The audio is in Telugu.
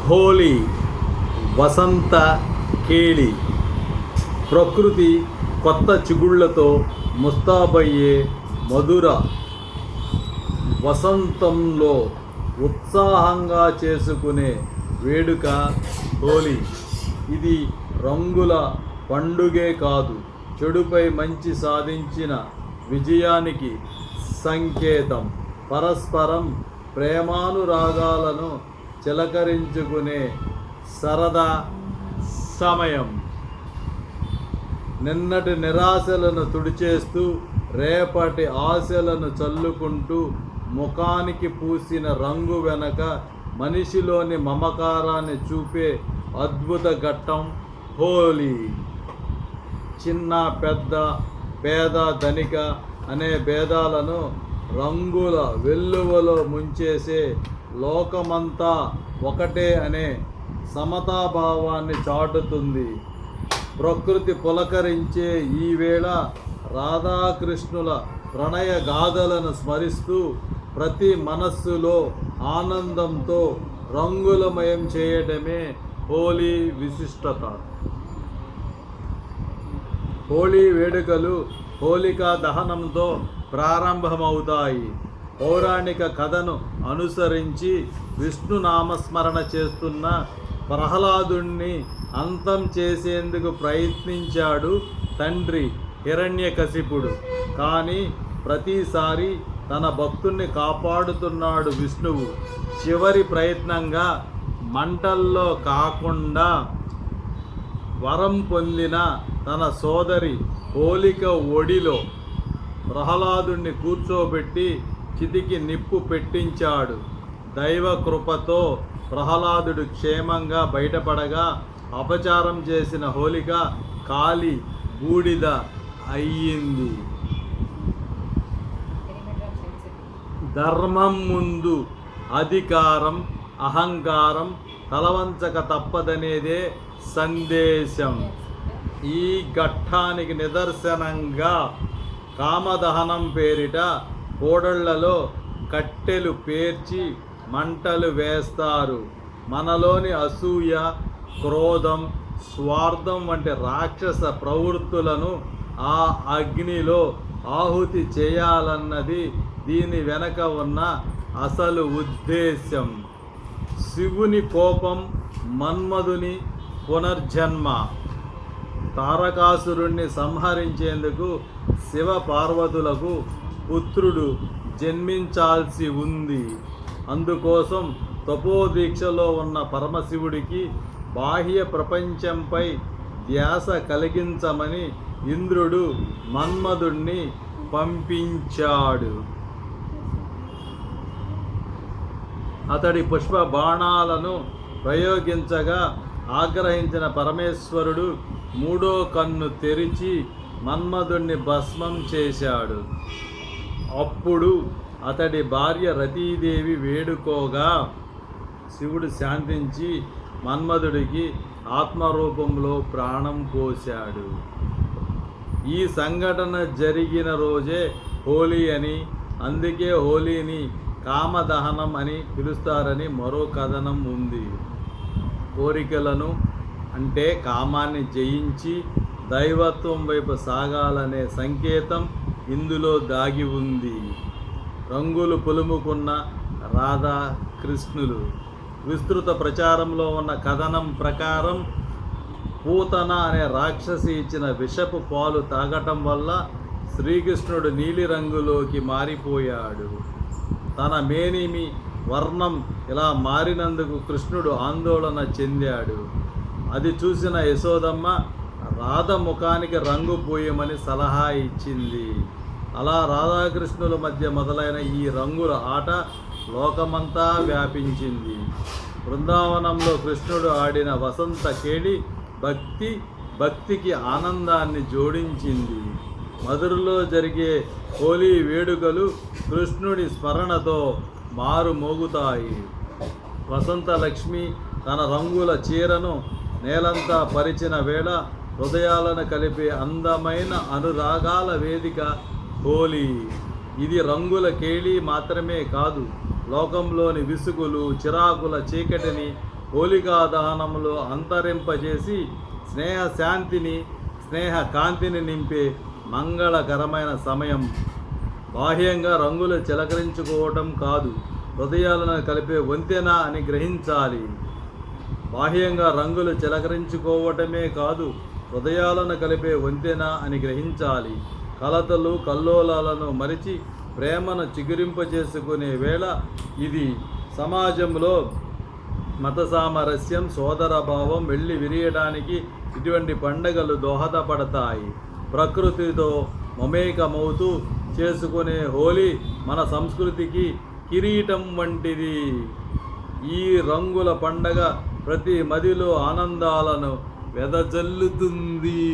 హోలీ వసంత కేళి. ప్రకృతి కొత్త చిగుళ్లతో ముస్తాబయ్యే మధుర వసంతంలో ఉత్సాహంగా చేసుకునే వేడుక హోలీ. ఇది రంగుల పండుగే కాదు, చెడుపై మంచి సాధించిన విజయానికి సంకేతం. పరస్పరం ప్రేమానురాగాలను చిలకరించుకునే సరదా సమయం. నిన్నటి నిరాశలను తుడిచేస్తూ రేపటి ఆశలను చల్లుకుంటూ ముఖానికి పూసిన రంగు వెనక మనిషిలోని మమకారాన్ని చూపే అద్భుత ఘట్టం హోలీ. చిన్న పెద్ద, పేద ధనిక అనే భేదాలను రంగుల వెల్లువలో ముంచేసే లోకమంతా ఒకటే అనే సమతాభావాన్ని చాటుతుంది. ప్రకృతి పులకరించే ఈ వేళ రాధాకృష్ణుల ప్రణయ గాథలను స్మరిస్తూ ప్రతి మనస్సులో ఆనందంతో రంగులమయం చేయడమే హోలీ విశిష్టత. హోలీ వేడుకలు హోలికా దహనంతో ప్రారంభమవుతాయి. పౌరాణిక కథను అనుసరించి విష్ణు నామస్మరణ చేస్తున్న ప్రహ్లాదుణ్ణి అంతం చేసేందుకు ప్రయత్నించాడు తండ్రి హిరణ్యకశిపుడు. కానీ ప్రతిసారి తన భక్తుణ్ణి కాపాడుతున్నాడు విష్ణువు. చివరి ప్రయత్నంగా మంటల్లో కాకుండా వరం పొందిన తన సోదరి హోలిక ఒడిలో ప్రహ్లాదుణ్ణి కూర్చోబెట్టి చితికి నిప్పు పెట్టించాడు. దైవ కృపతో ప్రహ్లాదుడు క్షేమంగా బయటపడగా అపచారం చేసిన హోలిక కాలి బూడిద అయ్యింది. ధర్మం ముందు అధికారం, అహంకారం తలవంచక తప్పదనేదే సందేశం. ఈ ఘట్టానికి నిదర్శనంగా కామదహనం పేరిట కోడళ్లలో కట్టెలు పేర్చి మంటలు వేస్తారు. మనలోని అసూయ, క్రోధం, స్వార్థం వంటి రాక్షస ప్రవృత్తులను ఆ అగ్నిలో ఆహుతి చేయాలన్నది దీని వెనక ఉన్న అసలు ఉద్దేశం. శివుని కోపం, మన్మధుని పునర్జన్మ. తారకాసురుణ్ణి సంహరించేందుకు శివ పార్వతులకు పుత్రుడు జన్మించాల్సి ఉంది. అందుకోసం తపోదీక్షలో ఉన్న పరమశివుడికి బాహ్య ప్రపంచంపై ధ్యాస కలిగించమని ఇంద్రుడు మన్మధుణ్ణి పంపించాడు. అతడి పుష్ప బాణాలను ప్రయోగించగా ఆగ్రహించిన పరమేశ్వరుడు మూడో కన్ను తెరిచి మన్మధుణ్ణి భస్మం చేశాడు. అప్పుడు అతడి భార్య రతీదేవి వేడుకోగా శివుడు శాంతించి మన్మధుడికి ఆత్మరూపంలో ప్రాణం పోశాడు. ఈ సంఘటన జరిగిన రోజే హోలీ అని, అందుకే హోలీని కామదహనం అని పిలుస్తారని మరో కథనం ఉంది. కోరికలను అంటే కామాన్ని జయించి దైవత్వం వైపు సాగాలనే సంకేతం ఇందులో దాగి ఉంది. రంగులు పులుముకున్న రాధా కృష్ణులు. విస్తృత ప్రచారంలో ఉన్న కథనం ప్రకారం పూతన అనే రాక్షసి ఇచ్చిన విషపు పాలు తాగటం వల్ల శ్రీకృష్ణుడు నీలిరంగులోకి మారిపోయాడు. తన మేనిమి వర్ణం ఇలా మారినందుకు కృష్ణుడు ఆందోళన చెందాడు. అది చూసిన యశోదమ్మ రాధ ముఖానికి రంగు పూయమని సలహా ఇచ్చింది. అలా రాధాకృష్ణుల మధ్య మొదలైన ఈ రంగుల ఆట లోకమంతా వ్యాపించింది. బృందావనంలో కృష్ణుడు ఆడిన వసంత కేళి భక్తికి ఆనందాన్ని జోడించింది. మధురలో జరిగే హోలీ వేడుకలు కృష్ణుడి స్మరణతో మారుమోగుతాయి. వసంత లక్ష్మి తన రంగుల చీరను నేలంతా పరిచిన వేళ హృదయాలను కలిపే అందమైన అనురాగాల వేదిక హోలీ. ఇది రంగుల కేళి మాత్రమే కాదు, లోకంలోని విసుగులు, చిరాకుల చీకటిని హోలికా దహనములో అంతరింపజేసి స్నేహ కాంతిని నింపే మంగళకరమైన సమయం. బాహ్యంగా రంగులు చిలకరించుకోవటం కాదు, హృదయాలను కలిపే వంతెన అని గ్రహించాలి. బాహ్యంగా రంగులు చిలకరించుకోవటమే కాదు, హృదయాలను కలిపే వంతెన అని గ్రహించాలి. కలతలు కల్లోలాలను మరిచి ప్రేమను చిగురింపజేసుకునే వేళ ఇది. సమాజంలో మత సామరస్యం, సోదరభావం వెళ్ళి విరియడానికి ఇటువంటి పండుగలు దోహదపడతాయి. ప్రకృతితో మమేకమవుతూ చేసుకునే హోలీ మన సంస్కృతికి కిరీటం వంటిది. ఈ రంగుల పండగ ప్రతి మదిలో ఆనందాలను వెదజల్లుతుంది.